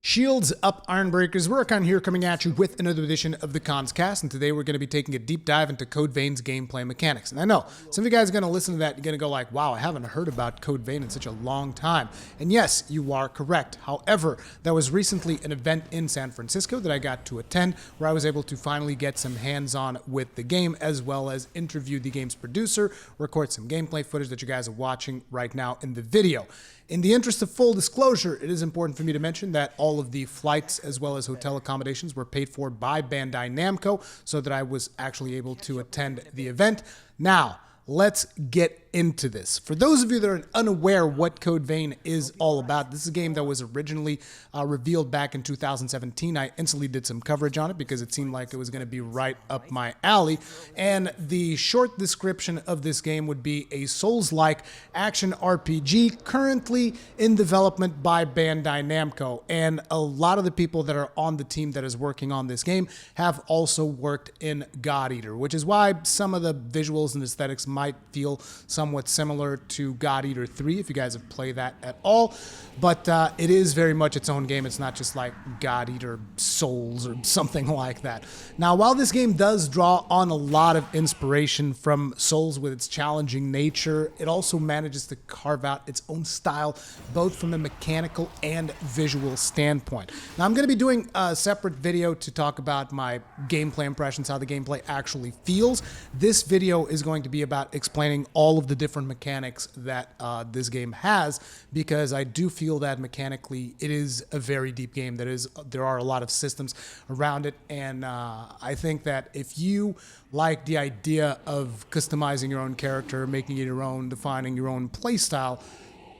Shields up, Ironbreakers. Rurikhan here coming at you with another edition of the Cons Cast, and today we're going to be taking a deep dive into Code Vein's gameplay mechanics. And I know some of you guys are going to listen to that, you're going to go like, wow, I haven't heard about Code Vein in such a long time. And yes, you are correct. However, there was recently an event in San Francisco that I got to attend where I was able to finally get some hands-on with the game, as well as interview the game's producer, record some gameplay footage that you guys are watching right now in the video. In the interest of full disclosure, it is important for me to mention that all of the flights as well as hotel accommodations were paid for by Bandai Namco, so that I was actually able to attend the event. Now, let's get into this. For those of you that are unaware what Code Vein is all about, this is a game that was originally revealed back in 2017. I instantly did some coverage on it because it seemed like it was going to be right up my alley. And the short description of this game would be a Souls-like action RPG currently in development by Bandai Namco. And a lot of the people that are on the team that is working on this game have also worked in God Eater, which is why some of the visuals and aesthetics might feel somewhat similar to God Eater 3, if you guys have played that at all. But it is very much its own game. It's not just like God Eater Souls or something like that. Now, while this game does draw on a lot of inspiration from Souls with its challenging nature, it also manages to carve out its own style, both from a mechanical and visual standpoint. Now, I'm going to be doing a separate video to talk about my gameplay impressions, how the gameplay actually feels. This video is going to be about explaining all of the different mechanics that this game has, because I do feel that mechanically it is a very deep game. There are a lot of systems around it, and I think that if you like the idea of customizing your own character, making it your own, defining your own playstyle,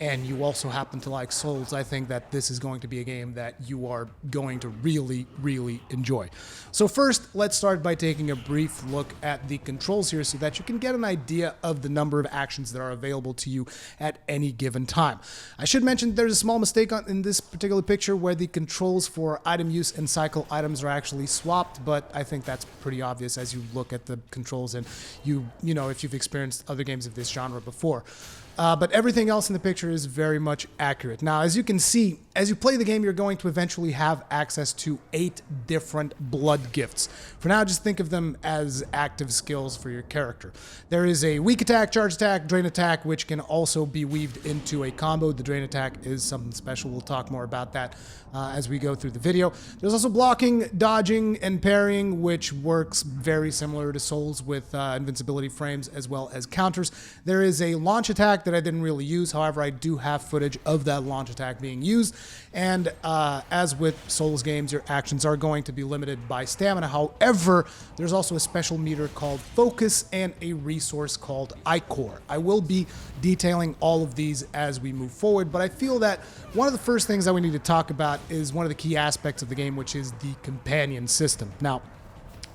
and you also happen to like Souls, I think that this is going to be a game that you are going to really, really enjoy. So first, let's start by taking a brief look at the controls here so that you can get an idea of the number of actions that are available to you at any given time. I should mention there's a small mistake in this particular picture where the controls for item use and cycle items are actually swapped, but I think that's pretty obvious as you look at the controls and you know, if you've experienced other games of this genre before. But everything else in the picture is very much accurate. Now, as you can see, as you play the game, you're going to eventually have access to 8 different blood gifts. For now, just think of them as active skills for your character. There is a weak attack, charge attack, drain attack, which can also be weaved into a combo. The drain attack is something special. We'll talk more about that as we go through the video. There's also blocking, dodging, and parrying, which works very similar to Souls with invincibility frames as well as counters. There is a launch attack that I didn't really use. However, I do have footage of that launch attack being used. And as with Souls games, your actions are going to be limited by stamina. However, there's also a special meter called Focus and a resource called ICHOR. I will be detailing all of these as we move forward, but I feel that one of the first things that we need to talk about is one of the key aspects of the game, which is the companion system. Now,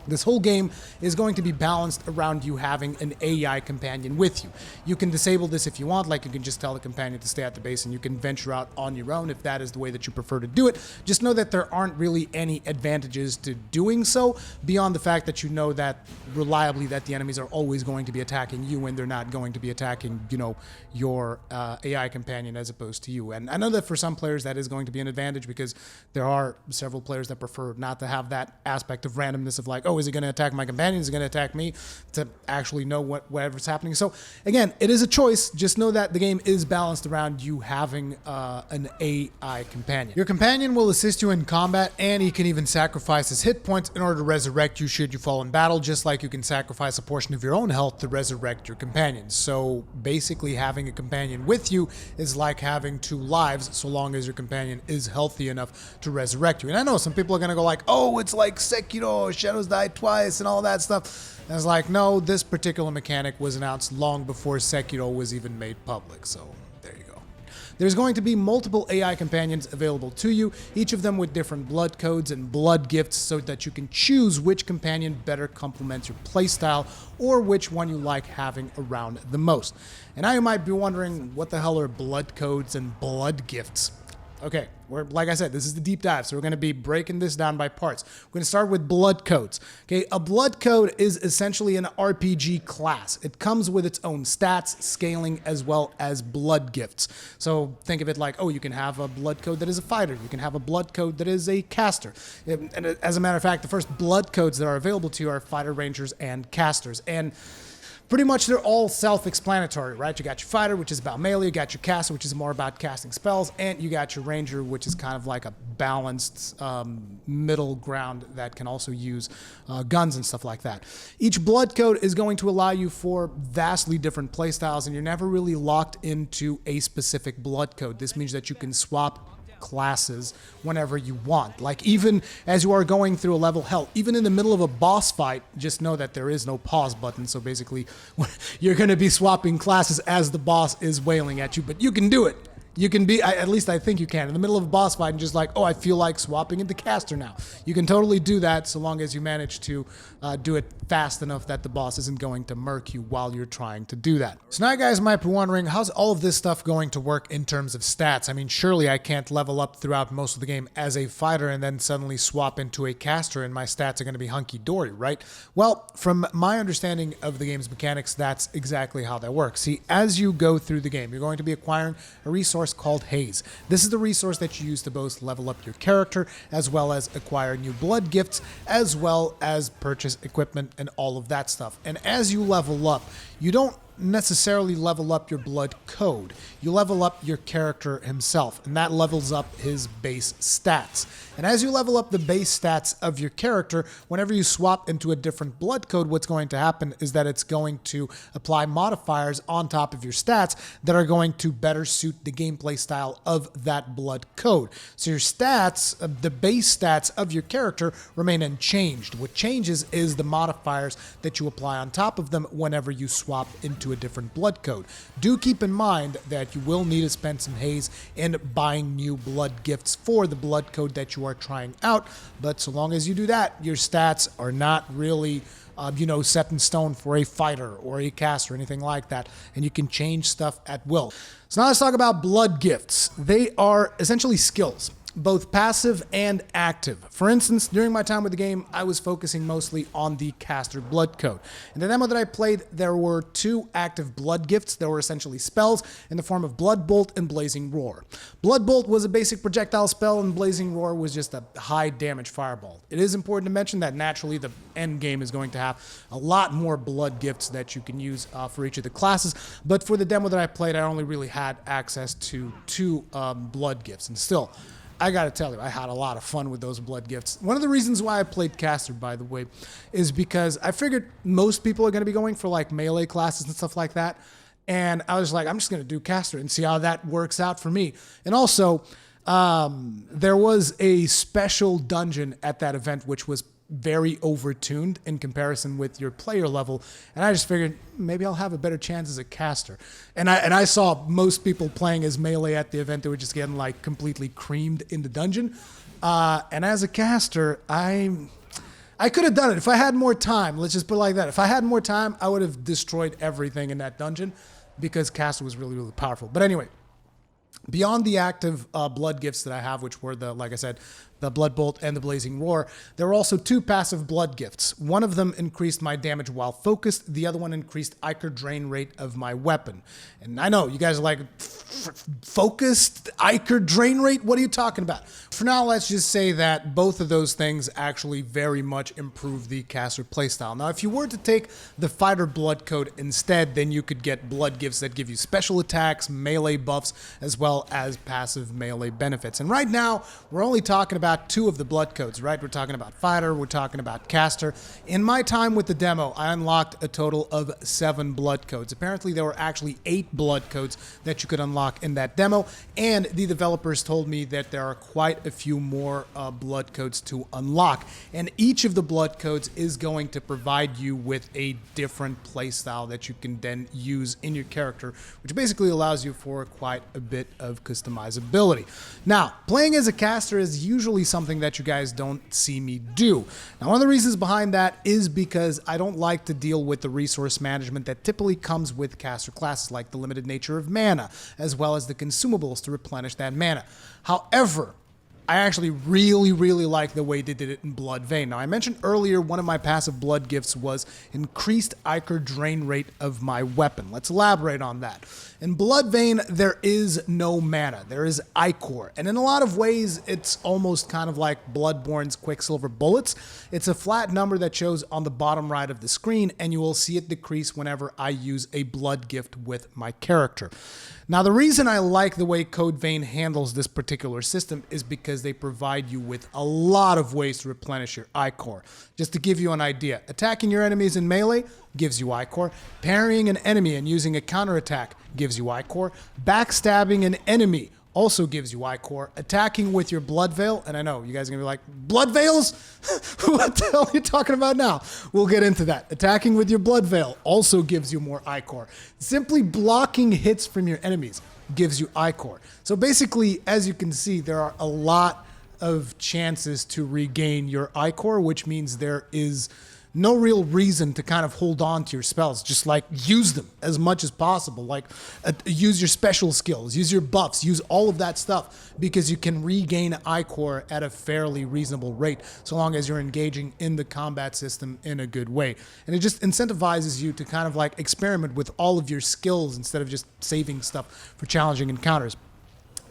this whole game is going to be balanced around you having an AI companion with you. You can disable this if you want, like you can just tell the companion to stay at the base and you can venture out on your own if that is the way that you prefer to do it. Just know that there aren't really any advantages to doing so beyond the fact that you know that reliably that the enemies are always going to be attacking you and they're not going to be attacking, you know, your AI companion as opposed to you. And I know that for some players that is going to be an advantage because there are several players that prefer not to have that aspect of randomness of like, oh, is it going to attack my companion? Is it going to attack me? To actually know whatever's happening. So again, it is a choice. Just know that the game is balanced around you having an AI companion. Your companion will assist you in combat, and he can even sacrifice his hit points in order to resurrect you should you fall in battle, just like you can sacrifice a portion of your own health to resurrect your companion. So basically, having a companion with you is like having 2 lives, so long as your companion is healthy enough to resurrect you. And I know some people are going to go like, oh, it's like Sekiro, Shadows Die Twice and all that stuff. And it's like, no, this particular mechanic was announced long before Sekiro was even made public. So there you go. There's going to be multiple AI companions available to you, each of them with different blood codes and blood gifts so that you can choose which companion better complements your playstyle or which one you like having around the most. And now you might be wondering, what the hell are blood codes and blood gifts? Okay, like I said, this is the deep dive, so we're going to be breaking this down by parts. We're going to start with blood codes. Okay, a blood code is essentially an RPG class. It comes with its own stats, scaling, as well as blood gifts. So think of it like, oh, you can have a blood code that is a fighter. You can have a blood code that is a caster. And as a matter of fact, the first blood codes that are available to you are fighter, rangers, and casters. And pretty much they're all self-explanatory, right? You got your fighter, which is about melee. You got your caster, which is more about casting spells. And you got your ranger, which is kind of like a balanced middle ground that can also use guns and stuff like that. Each blood code is going to allow you for vastly different playstyles, and you're never really locked into a specific blood code. This means that you can swap classes whenever you want. Like, even as you are going through a level, hell, even in the middle of a boss fight, just know that there is no pause button. So basically, you're going to be swapping classes as the boss is wailing at you, but you can do it. You can be, at least I think you can, in the middle of a boss fight and just like, oh, I feel like swapping into caster now. You can totally do that so long as you manage to do it fast enough that the boss isn't going to murk you while you're trying to do that. So now you guys might be wondering, how's all of this stuff going to work in terms of stats? I mean, surely I can't level up throughout most of the game as a fighter and then suddenly swap into a caster and my stats are going to be hunky-dory, right? Well, from my understanding of the game's mechanics, that's exactly how that works. See, as you go through the game, you're going to be acquiring a resource called Haze. This is the resource that you use to both level up your character as well as acquire new blood gifts as well as purchase equipment and all of that stuff. And as you level up, you don't necessarily level up your blood code. You level up your character himself, and that levels up his base stats. And as you level up the base stats of your character, whenever you swap into a different blood code, what's going to happen is that it's going to apply modifiers on top of your stats that are going to better suit the gameplay style of that blood code. So your stats, the base stats of your character remain unchanged. What changes is the modifiers that you apply on top of them whenever you swap into a different blood code. Do keep in mind that you will need to spend some haze in buying new blood gifts for the blood code that you are trying out, but so long as you do that, your stats are not really set in stone for a fighter or a caster or anything like that, and you can change stuff at will. So now let's talk about blood gifts. They are essentially skills, both passive and active. For instance, during my time with the game, I was focusing mostly on the caster blood code. In the demo that I played, there were two active blood gifts that were essentially spells in the form of Blood Bolt and Blazing Roar. Blood Bolt was a basic projectile spell, and Blazing Roar was just a high damage fireball. It is important to mention that naturally the end game is going to have a lot more blood gifts that you can use for each of the classes, but for the demo that I played, I only really had access to two blood gifts, and still, I gotta tell you, I had a lot of fun with those blood gifts. One of the reasons why I played caster, by the way, is because I figured most people are gonna be going for like melee classes and stuff like that. And I was like, I'm just gonna do caster and see how that works out for me. And also, there was a special dungeon at that event which was very overtuned in comparison with your player level, and I just figured maybe I'll have a better chance as a caster. And I saw most people playing as melee at the event. They were just getting like completely creamed in the dungeon. And as a caster, I could have done it if I had more time. Let's just put it like that. If I had more time, I would have destroyed everything in that dungeon because caster was really, really powerful. But anyway, beyond the active blood gifts that I have, which were like I said, the Blood Bolt and the Blazing Roar, there were also two passive blood gifts. One of them increased my damage while focused. The other one increased ICHOR drain rate of my weapon. And I know you guys are like, focused ICHOR drain rate? What are you talking about? For now, let's just say that both of those things actually very much improve the caster playstyle. Now, if you were to take the fighter blood code instead, then you could get blood gifts that give you special attacks, melee buffs, as well as passive melee benefits. And right now, we're only talking about two of the blood codes, right? We're talking about fighter, we're talking about caster. In my time with the demo, I unlocked a total of 7 blood codes. Apparently, there were actually 8 blood codes that you could unlock in that demo, and the developers told me that there are quite a few more blood codes to unlock. And each of the blood codes is going to provide you with a different playstyle that you can then use in your character, which basically allows you for quite a bit of customizability. Now, playing as a caster is usually something that you guys don't see me do. Now, one of the reasons behind that is because I don't like to deal with the resource management that typically comes with caster classes, like the limited nature of mana, as well as the consumables to replenish that mana. However, I actually really like the way they did it in Blood Vein. Now, I mentioned earlier one of my passive blood gifts was increased ICHOR drain rate of my weapon. Let's elaborate on that. In Blood Vein, there is no mana. There is ICHOR. And in a lot of ways, it's almost kind of like Bloodborne's Quicksilver bullets. It's a flat number that shows on the bottom right of the screen, and you will see it decrease whenever I use a blood gift with my character. Now, the reason I like the way Code Vein handles this particular system is because they provide you with a lot of ways to replenish your ICHOR. Just to give you an idea, attacking your enemies in melee gives you ICHOR. Parrying an enemy and using a counterattack gives you ICHOR. Backstabbing an enemy also gives you ICHOR. Attacking with your Blood Veil, and I know you guys are going to be like, Blood Veils? What the hell are you talking about now? We'll get into that. Attacking with your Blood Veil also gives you more ICHOR. Simply blocking hits from your enemies gives you ICHOR. So basically, as you can see, there are a lot of chances to regain your ICHOR, which means there is no real reason to kind of hold on to your spells. Just like use them as much as possible. Like use your special skills, use your buffs, use all of that stuff, because you can regain ICHOR at a fairly reasonable rate so long as you're engaging in the combat system in a good way. And it just incentivizes you to kind of like experiment with all of your skills instead of just saving stuff for challenging encounters.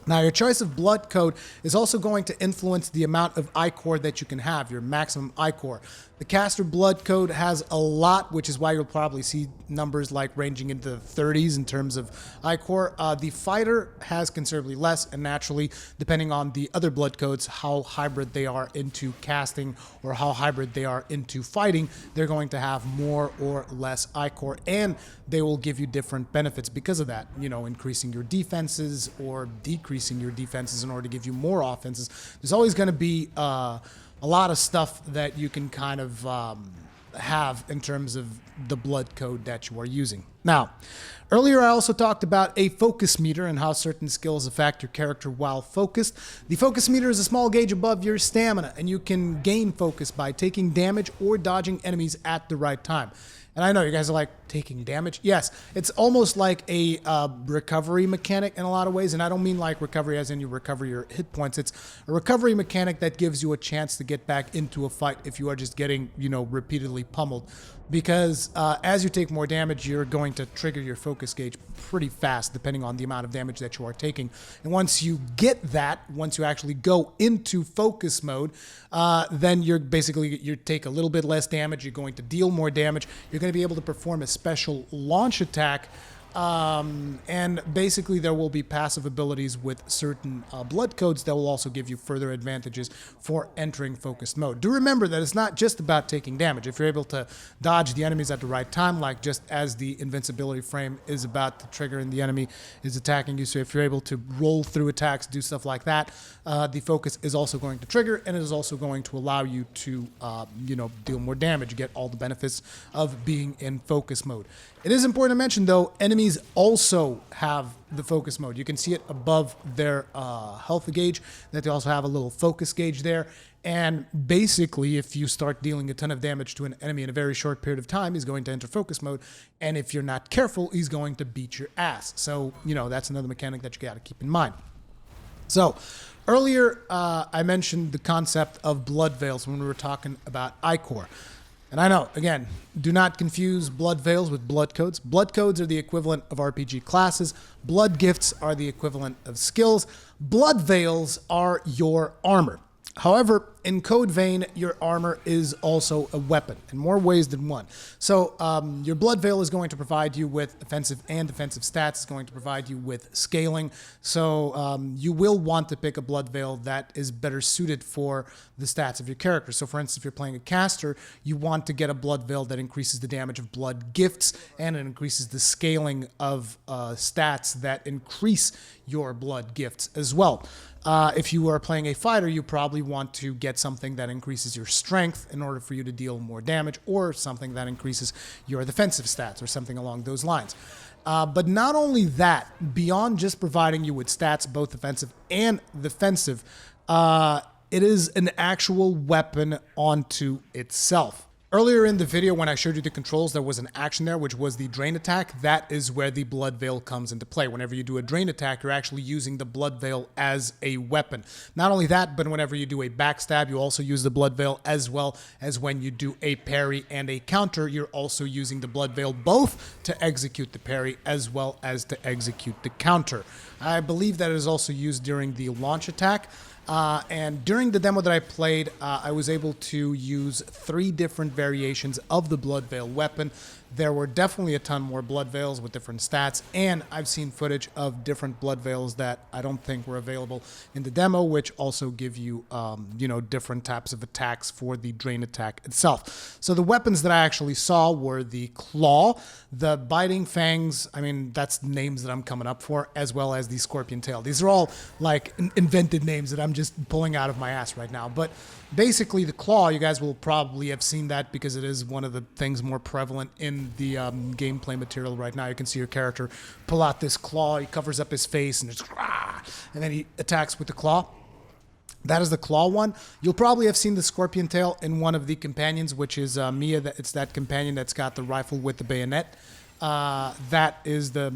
Now, your choice of blood code is also going to influence the amount of ICHOR that you can have, your maximum ICHOR. The caster blood code has a lot, which is why you'll probably see numbers like ranging into the 30s in terms of ICHOR. The fighter has considerably less, and naturally, depending on the other blood codes, how hybrid they are into casting or how hybrid they are into fighting, they're going to have more or less ICHOR, and they will give you different benefits because of that. You know, increasing your defenses or decreasing your defenses in order to give you more offenses. There's always going to be a lot of stuff that you can kind of have in terms of the blood code that you are using. Now, earlier I also talked about a focus meter and how certain skills affect your character while focused. The focus meter is a small gauge above your stamina, and you can gain focus by taking damage or dodging enemies at the right time. And I know you guys are like, taking damage? Yes, it's almost like a recovery mechanic in a lot of ways, and I don't mean like recovery as in you recover your hit points. It's a recovery mechanic that gives you a chance to get back into a fight if you are just getting, you know, repeatedly pummeled. Because as you take more damage, you're going to trigger your focus gauge pretty fast, depending on the amount of damage that you are taking. And once you get that, once you actually go into focus mode, then you're basically, you take a little bit less damage, you're going to deal more damage, you're going to be able to perform a special launch attack, and basically there will be passive abilities with certain blood codes that will also give you further advantages for entering focused mode. Do remember that it's not just about taking damage. If you're able to dodge the enemies at the right time, like just as the invincibility frame is about to trigger and the enemy is attacking you, so if you're able to roll through attacks, do stuff like that, the focus is also going to trigger, and it is also going to allow you to you know, deal more damage, get all the benefits of being in focus mode. It is important to mention, though, enemies also have the focus mode. You can see it above their health gauge, that they also have a little focus gauge there. And basically, if you start dealing a ton of damage to an enemy in a very short period of time, he's going to enter focus mode. And if you're not careful, he's going to beat your ass. So, you know, that's another mechanic that you got to keep in mind. So, earlier, I mentioned the concept of blood veils when we were talking about ICHOR. And I know, again, do not confuse blood veils with blood codes. Blood codes are the equivalent of RPG classes. Blood gifts are the equivalent of skills. Blood veils are your armor. However, in Code Vein, your armor is also a weapon in more ways than one. So your Blood Veil is going to provide you with offensive and defensive stats. It's going to provide you with scaling. So you will want to pick a Blood Veil that is better suited for the stats of your character. So for instance, if you're playing a caster, you want to get a Blood Veil that increases the damage of blood gifts, and it increases the scaling of stats that increase your blood gifts as well. If you are playing a fighter, you probably want to get something that increases your strength in order for you to deal more damage, or something that increases your defensive stats, or something along those lines. But not only that, beyond just providing you with stats, both offensive and defensive, it is an actual weapon onto itself. Earlier in the video when I showed you the controls, there was an action there, which was the drain attack. That is where the blood veil comes into play. Whenever you do a drain attack, you're actually using the blood veil as a weapon. Not only that, but whenever you do a backstab, you also use the blood veil, as well as when you do a parry and a counter, you're also using the blood veil both to execute the parry as well as to execute the counter. I believe that it is also used during the launch attack. And during the demo that I played, I was able to use 3 different variations of the Blood Veil weapon. There were definitely a ton more Blood Veils with different stats, and I've seen footage of different Blood Veils that I don't think were available in the demo, which also give you, different types of attacks for the drain attack itself. So the weapons that I actually saw were the Claw, the Biting Fangs, I mean, that's names that I'm coming up for, as well as the Scorpion Tail. These are all like invented names that I'm just pulling out of my ass right now. But basically the Claw, you guys will probably have seen that because it is one of the things more prevalent in the gameplay material right now. You can see your character pull out this claw, he covers up his face, and it's and then he attacks with the claw. That is the Claw one. You'll probably have seen the Scorpion Tail in one of the companions, which is Mia. It's that companion that's got the rifle with the bayonet. That is the,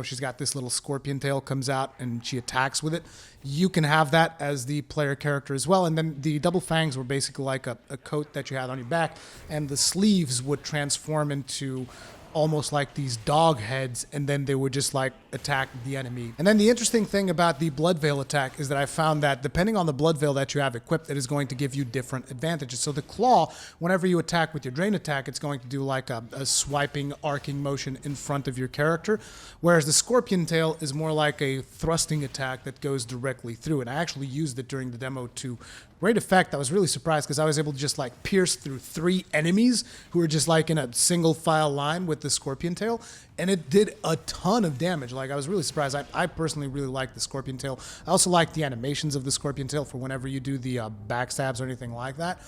she's got this little scorpion tail comes out and she attacks with it. You can have that as the player character as well. And then the double fangs were basically like a coat that you had on your back, and the sleeves would transform into almost like these dog heads, and then they would just like attack the enemy. And then the interesting thing about the Blood Veil attack is that I found that depending on the Blood Veil that you have equipped, it is going to give you different advantages. So the Claw, whenever you attack with your drain attack, it's going to do like a swiping, arcing motion in front of your character, whereas the Scorpion Tail is more like a thrusting attack that goes directly through. And I actually used it during the demo to great effect. I was really surprised because I was able to just like pierce through 3 enemies who were just like in a single file line with the Scorpion Tail, and it did a ton of damage. Like, I was really surprised. I personally really like the Scorpion Tail. I also like the animations of the Scorpion Tail for whenever you do the backstabs or anything like that.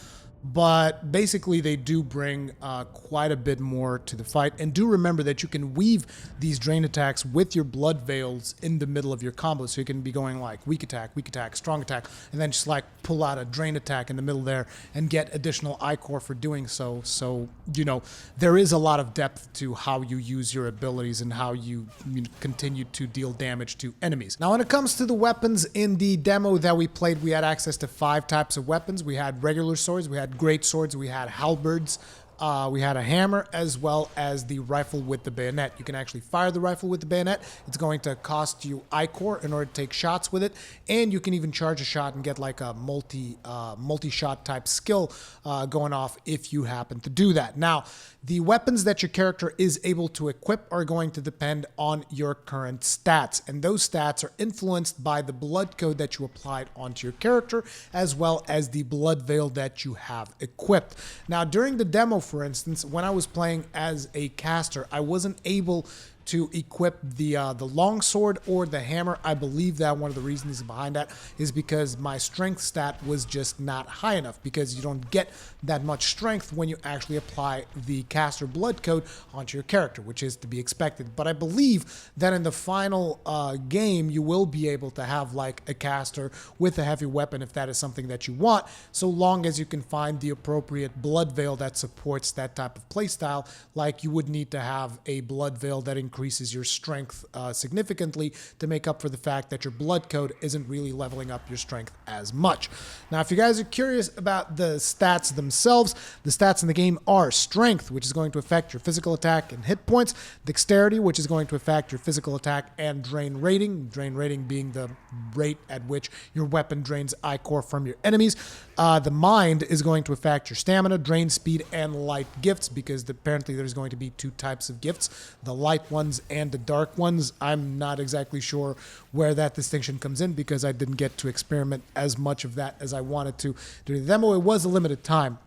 But basically, they do bring quite a bit more to the fight. And do remember that you can weave these drain attacks with your blood veils in the middle of your combo. So you can be going like weak attack, strong attack, and then just like pull out a drain attack in the middle there and get additional ICHOR for doing so. So, there is a lot of depth to how you use your abilities and how you continue to deal damage to enemies. Now, when it comes to the weapons in the demo that we played, we had access to 5 types of weapons. We had regular swords, we had great swords, we had halberds, we had a hammer, as well as the rifle with the bayonet. You can actually fire the rifle with the bayonet. It's going to cost you ICHOR in order to take shots with it, and you can even charge a shot and get like a multi-shot type skill going off if you happen to do that. Now, the weapons that your character is able to equip are going to depend on your current stats, and those stats are influenced by the blood code that you applied onto your character, as well as the blood veil that you have equipped. Now, during the demo, for instance, when I was playing as a caster, I wasn't able to equip the long sword or the hammer. I believe that one of the reasons behind that is because my strength stat was just not high enough, because you don't get that much strength when you actually apply the caster blood code onto your character, which is to be expected. But I believe that in the final game, you will be able to have like a caster with a heavy weapon if that is something that you want, so long as you can find the appropriate blood veil that supports that type of playstyle. Like, you would need to have a blood veil that increases your strength significantly to make up for the fact that your blood code isn't really leveling up your strength as much. Now, if you guys are curious about the stats themselves, the stats in the game are strength, which is going to affect your physical attack and hit points, dexterity, which is going to affect your physical attack and drain rating being the rate at which your weapon drains ICHOR from your enemies. The mind is going to affect your stamina, drain speed, and light gifts, because apparently there's going to be 2 types of gifts, the light ones and the dark ones. I'm not exactly sure where that distinction comes in, because I didn't get to experiment as much of that as I wanted to during the demo. It was a limited time.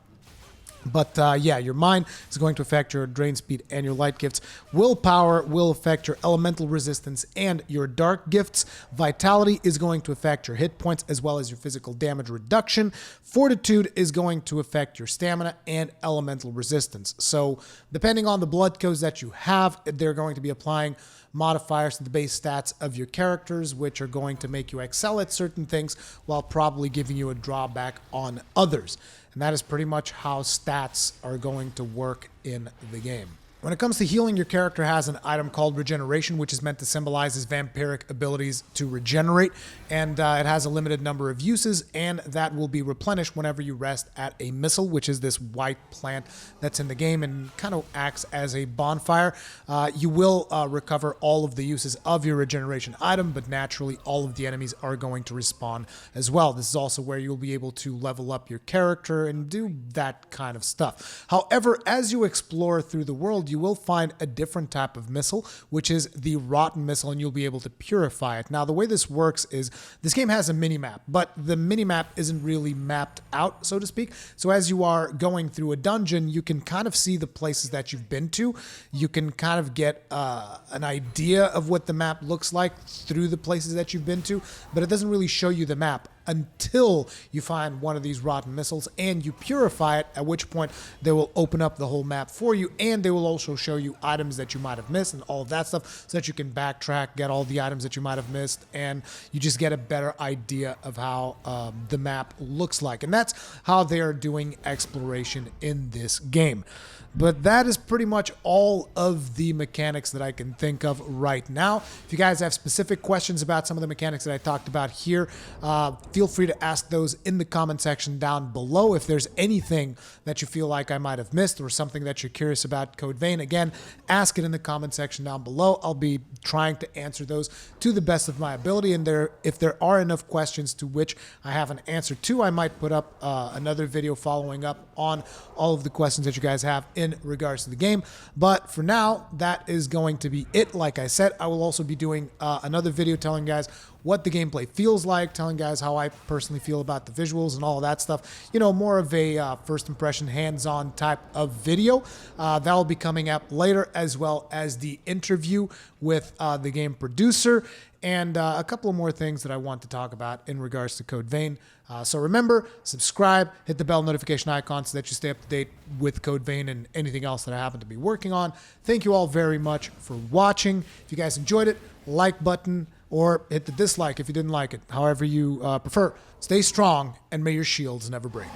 But yeah, your mind is going to affect your drain speed and your light gifts. Willpower will affect your elemental resistance and your dark gifts. Vitality is going to affect your hit points as well as your physical damage reduction. Fortitude is going to affect your stamina and elemental resistance. So depending on the blood codes that you have, they're going to be applying modifiers to the base stats of your characters, which are going to make you excel at certain things while probably giving you a drawback on others. And that is pretty much how stats are going to work in the game. When it comes to healing, your character has an item called Regeneration, which is meant to symbolize his vampiric abilities to regenerate, and it has a limited number of uses, and that will be replenished whenever you rest at a missile, which is this white plant that's in the game and kind of acts as a bonfire. You will recover all of the uses of your regeneration item, but naturally all of the enemies are going to respawn as well. This is also where you'll be able to level up your character and do that kind of stuff. However, as you explore through the world, you will find a different type of missile, which is the rotten missile, and you'll be able to purify it. Now, the way this works is this game has a mini-map, but the mini-map isn't really mapped out, so to speak. So as you are going through a dungeon, you can kind of see the places that you've been to. You can kind of get an idea of what the map looks like through the places that you've been to, but it doesn't really show you the map until you find one of these rotten missiles and you purify it, at which point they will open up the whole map for you, and they will also show you items that you might have missed and all of that stuff so that you can backtrack, get all the items that you might have missed, and you just get a better idea of how the map looks like. And that's how they are doing exploration in this game. But that is pretty much all of the mechanics that I can think of right now. If you guys have specific questions about some of the mechanics that I talked about here, feel free to ask those in the comment section down below. If there's anything that you feel like I might have missed or something that you're curious about Code Vein, again, ask it in the comment section down below. I'll be trying to answer those to the best of my ability, and if there are enough questions to which I have an answer to, I might put up another video following up on all of the questions that you guys have in regards to the game. But for now, that is going to be it. Like I said, I will also be doing another video telling you guys what the gameplay feels like, telling you guys how I personally feel about the visuals and all of that stuff. You know, more of a first impression, hands-on type of video. That will be coming up later, as well as the interview with the game producer and a couple of more things that I want to talk about in regards to Code Vein. So remember, subscribe, hit the bell notification icon so that you stay up to date with Code Vein and anything else that I happen to be working on. Thank you all very much for watching. If you guys enjoyed it, like button, or hit the dislike if you didn't like it, however you prefer. Stay strong, and may your shields never break.